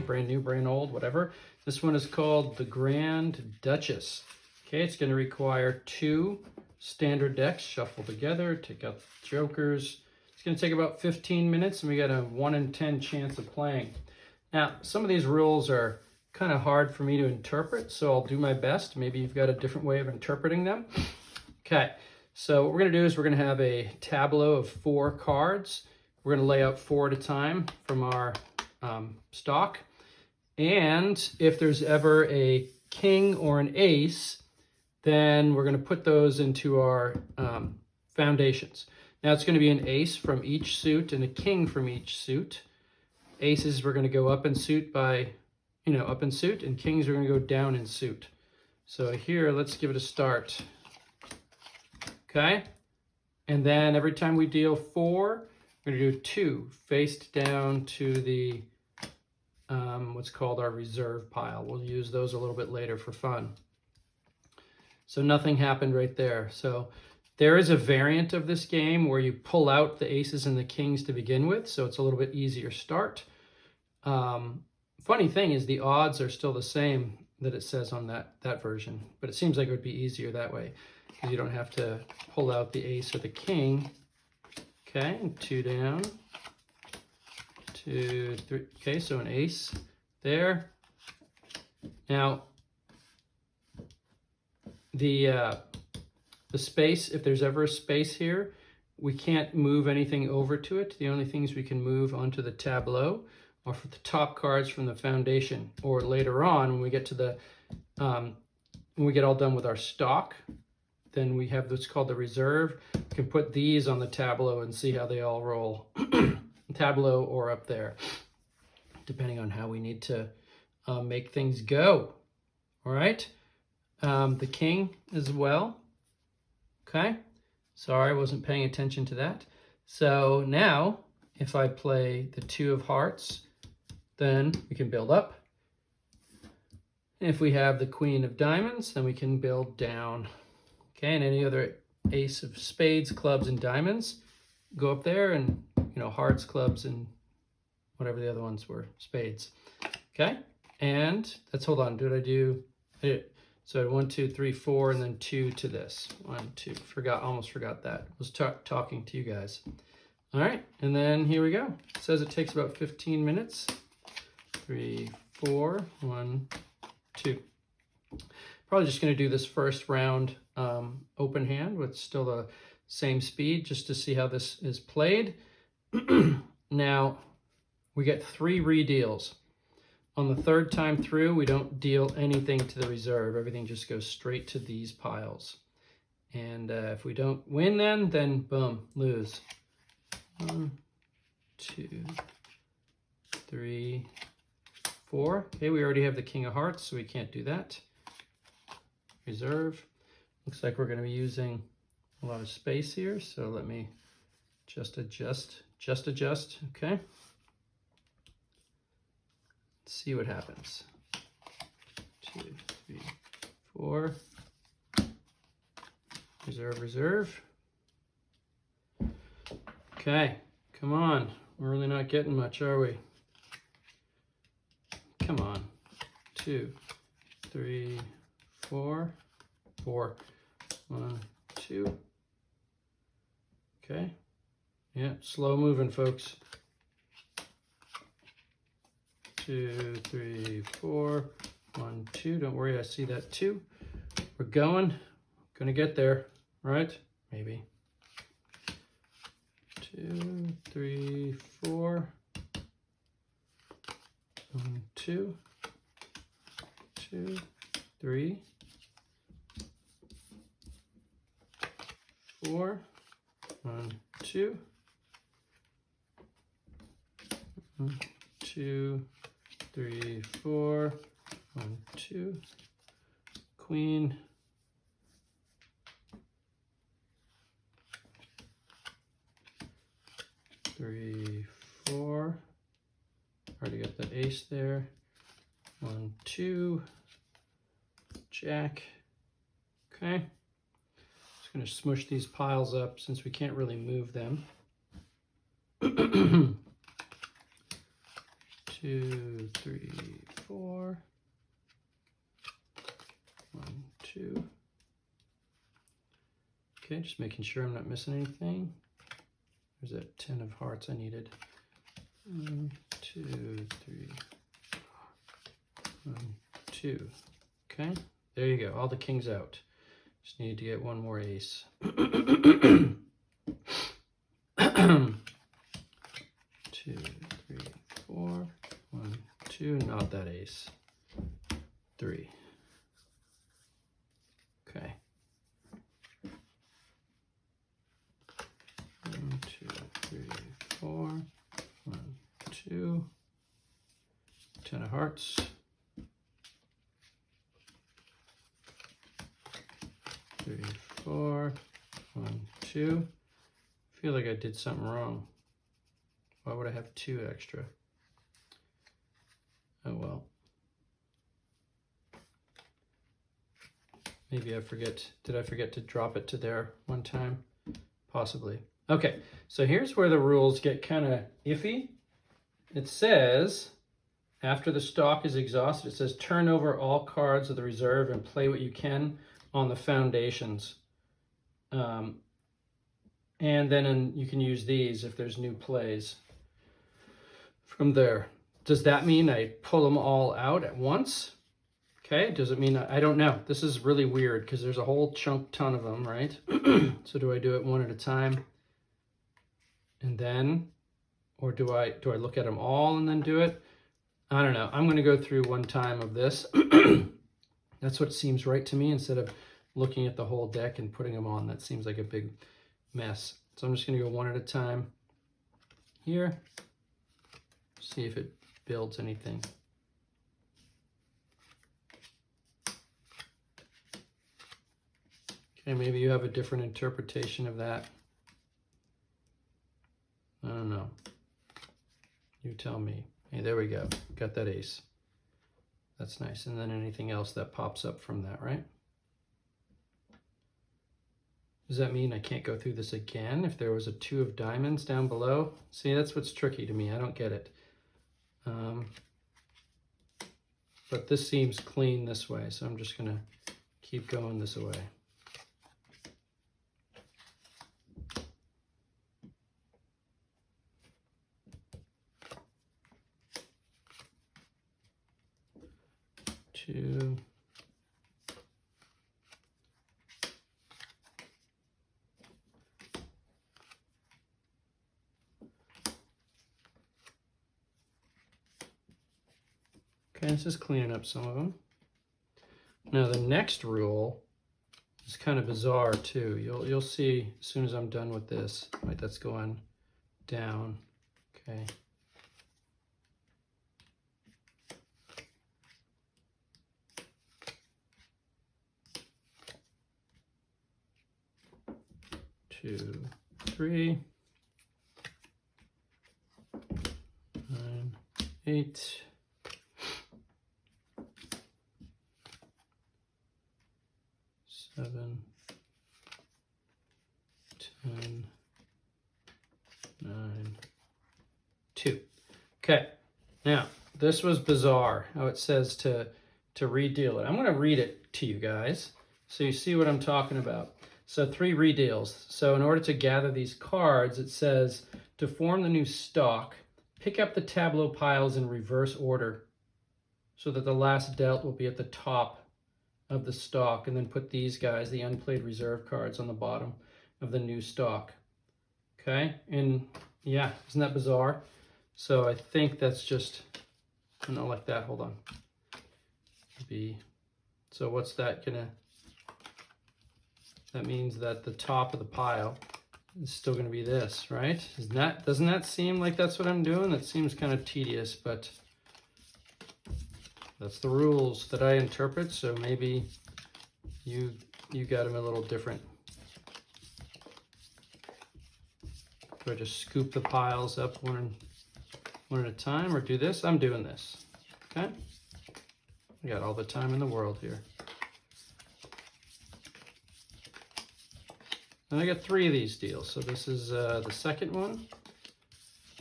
brand new, brand old, whatever. This one is called the Grand Duchess. Okay, it's going to require 2 standard decks shuffled together. Take out the jokers. It's going to take about 15 minutes, and we got a 1 in 10 chance of playing. Now, some of these rules are kind of hard for me to interpret, so I'll do my best. Maybe you've got a different way of interpreting them. Okay, so what we're going to do is we're going to have a tableau of 4 cards. We're going to lay out 4 at a time from our stock. And if there's ever a king or an ace, then we're going to put those into our foundations. Now it's going to be an ace from each suit and a king from each suit. Aces, we're going to go up in suit by, up in suit, and kings are going to go down in suit. So here, let's give it a start. Okay? And then every time we deal 4, we're going to do 2 faced down to the, what's called our reserve pile. We'll use those a little bit later for fun. So nothing happened right there. So there is a variant of this game where you pull out the aces and the kings to begin with, so it's a little bit easier start. Funny thing is the odds are still the same that it says on that version, but it seems like it would be easier that way because you don't have to pull out the ace or the king. Okay, and 2 down, 2, 3. Okay, so an ace there. Now, the space, if there's ever a space here, we can't move anything over to it. The only things we can move onto the tableau are for the top cards from the foundation, or later on when we get to the, when we get all done with our stock, then we have what's called the reserve. We can put these on the tableau and see how they all roll. Tableau or up there, depending on how we need to make things go. All right, the king as well. Okay, sorry, I wasn't paying attention to that. So now, if I play the 2 of hearts, then we can build up. If we have the queen of diamonds, then we can build down. Okay, and any other ace of spades, clubs, and diamonds go up there, and hearts, clubs, and whatever the other ones were, spades. Okay, and let's hold on. I did so 1, 2, 3, 4, and then 2 to this. 1, 2. Almost forgot that. I was talking to you guys. All right, and then here we go. It says it takes about 15 minutes. 3, 4, 1, 2. Probably just going to do this first round open hand with still the same speed, just to see how this is played. Now, we get 3 redeals. On the 3rd time through, we don't deal anything to the reserve. Everything just goes straight to these piles. And if we don't win then boom, lose. 1, 2, 3, 4. Okay, we already have the king of hearts, so we can't do that. Reserve. Looks like we're going to be using a lot of space here, so let me just adjust. Okay. Let's see what happens. 2, 3, 4. Reserve. Okay, come on. We're really not getting much, are we? Come on. 2, 3, 4. 4. 1, 2. Okay. Yeah, slow moving, folks. 2, 3, 4. 1, 2. Don't worry, I see that 2. We're going. Gonna get there, right? Maybe. 2, 3, 4. 1, 2. 2, 3. 4. 1, 2. 1, 2, 3, 4. 1, 2. Queen. 3, 4. Already got the ace there. 1, 2. Jack. Okay. Just going to smush these piles up since we can't really move them. 2, 2, 3, 4. 1, 2. Okay, just making sure I'm not missing anything. There's that 10 of hearts I needed. 1, 2, 3, 1, 2. Okay, there you go. All the kings out. Just need to get one more ace. 2, 3, 4. 1, 2. Not that ace. 3. Okay. 1, 2, 3, 4. 1, 2. 10 of hearts. 3, 4. 1, 2. I feel like I did something wrong. Why would I have 2 extra? Oh well. Maybe I forget. Did I forget to drop it to there one time? Possibly. Okay, so here's where the rules get kind of iffy. It says, after the stock is exhausted, it says turn over all cards of the reserve and play what you can on the foundations. And then you can use these if there's new plays from there. Does that mean I pull them all out at once? Okay, does it mean, I don't know. This is really weird because there's a whole ton of them, right? So do I do it one at a time? And then, or do I look at them all and then do it? I don't know. I'm going to go through one time of this. That's what seems right to me, instead of looking at the whole deck and putting them on. That seems like a big mess. So I'm just going to go one at a time here. See if it builds anything. Okay, maybe you have a different interpretation of that. I don't know. You tell me. Hey, there we go. Got that ace. That's nice. And then anything else that pops up from that, right? Does that mean I can't go through this again if there was a 2 of diamonds down below? See, that's what's tricky to me. I don't get it. But this seems clean this way, so I'm just going to keep going this way. Two. Okay, this is cleaning up some of them. Now the next rule is kind of bizarre too. You'll see as soon as I'm done with this. Right, that's going down. Okay. Two, 3, 9, 8. 7, 10, 9, 2. Okay, now this was bizarre how it says to redeal it. I'm going to read it to you guys so you see what I'm talking about. So 3 redeals. So in order to gather these cards, it says to form the new stock, pick up the tableau piles in reverse order so that the last dealt will be at the top of the stock, and then put these guys, the unplayed reserve cards, on the bottom of the new stock. Okay, and yeah, isn't that bizarre? So I think that's just, not like that, hold on. So what's that gonna, that means that the top of the pile is still gonna be this, right? Doesn't that seem like that's what I'm doing? That seems kind of tedious, but that's the rules that I interpret, so maybe you got them a little different. Do I just scoop the piles up one at a time, or do this? I'm doing this, okay? I got all the time in the world here. And I got 3 of these deals, so this is the second one.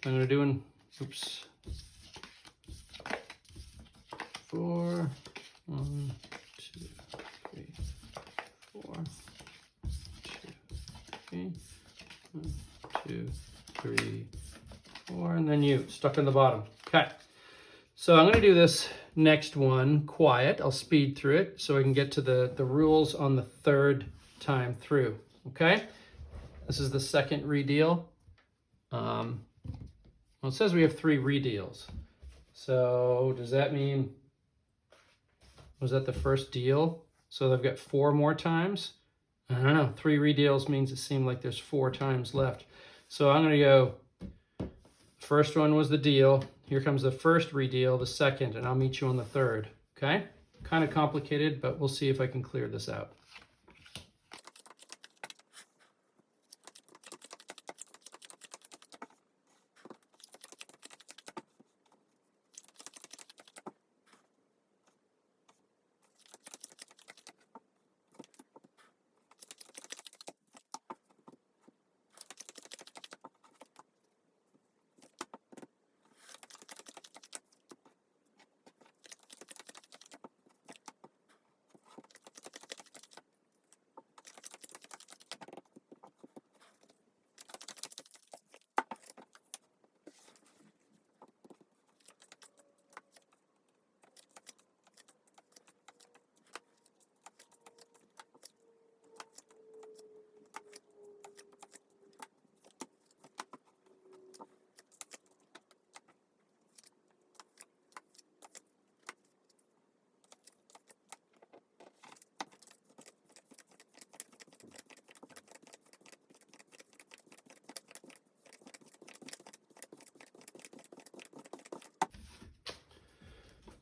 I'm gonna do oops. 3, 4, and then you stuck in the bottom. Okay. So I'm going to do this next one quiet. I'll speed through it so I can get to the rules on the third time through. Okay. This is the second redeal. Well, it says we have 3 redeals. So does that mean, was that the first deal? So they've got 4 more times? I don't know. 3 redeals means it seemed like there's 4 times left. So I'm going to go, first one was the deal. Here comes the first redeal, the second, and I'll meet you on the third. Okay? Kind of complicated, but we'll see if I can clear this out.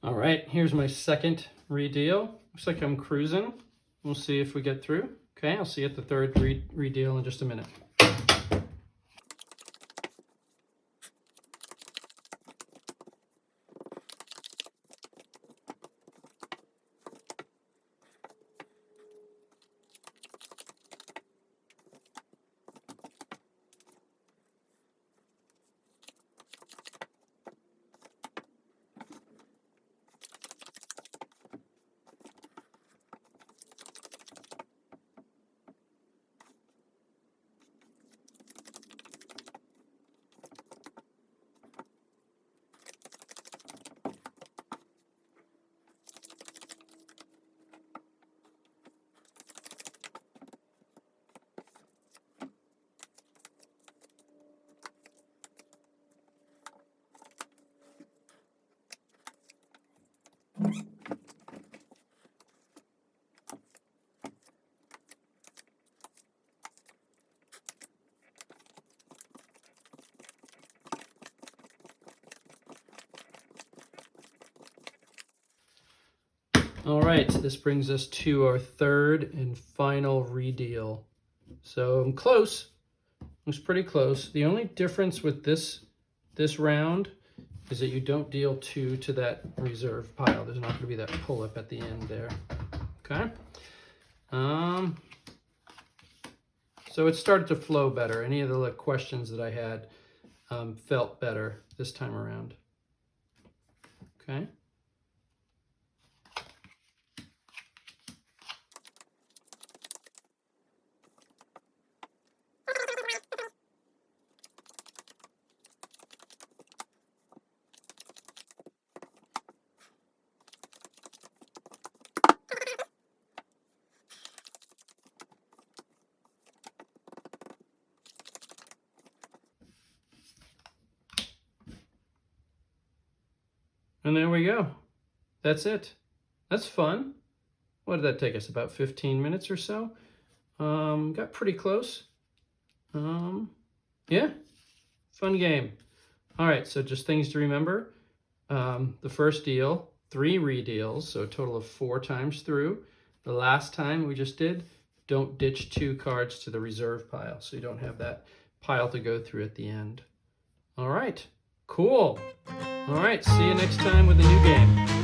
All right, here's my second redeal. Looks like I'm cruising. We'll see if we get through. Okay, I'll see you at the third redeal in just a minute. All right, this brings us to our third and final redeal. So I'm close. I was pretty close. The only difference with this round is that you don't deal 2 to that reserve pile. There's not going to be that pull-up at the end there. Okay. So it started to flow better. Any of the questions that I had felt better this time around. Okay. And there we go. That's it. That's fun. What did that take us? About 15 minutes or so. Got pretty close. Yeah, fun game. All right, so just things to remember. The first deal, 3 redeals, so a total of 4 times through. The last time we just did, don't ditch 2 cards to the reserve pile, so you don't have that pile to go through at the end. All right, cool. All right, see you next time with a new game.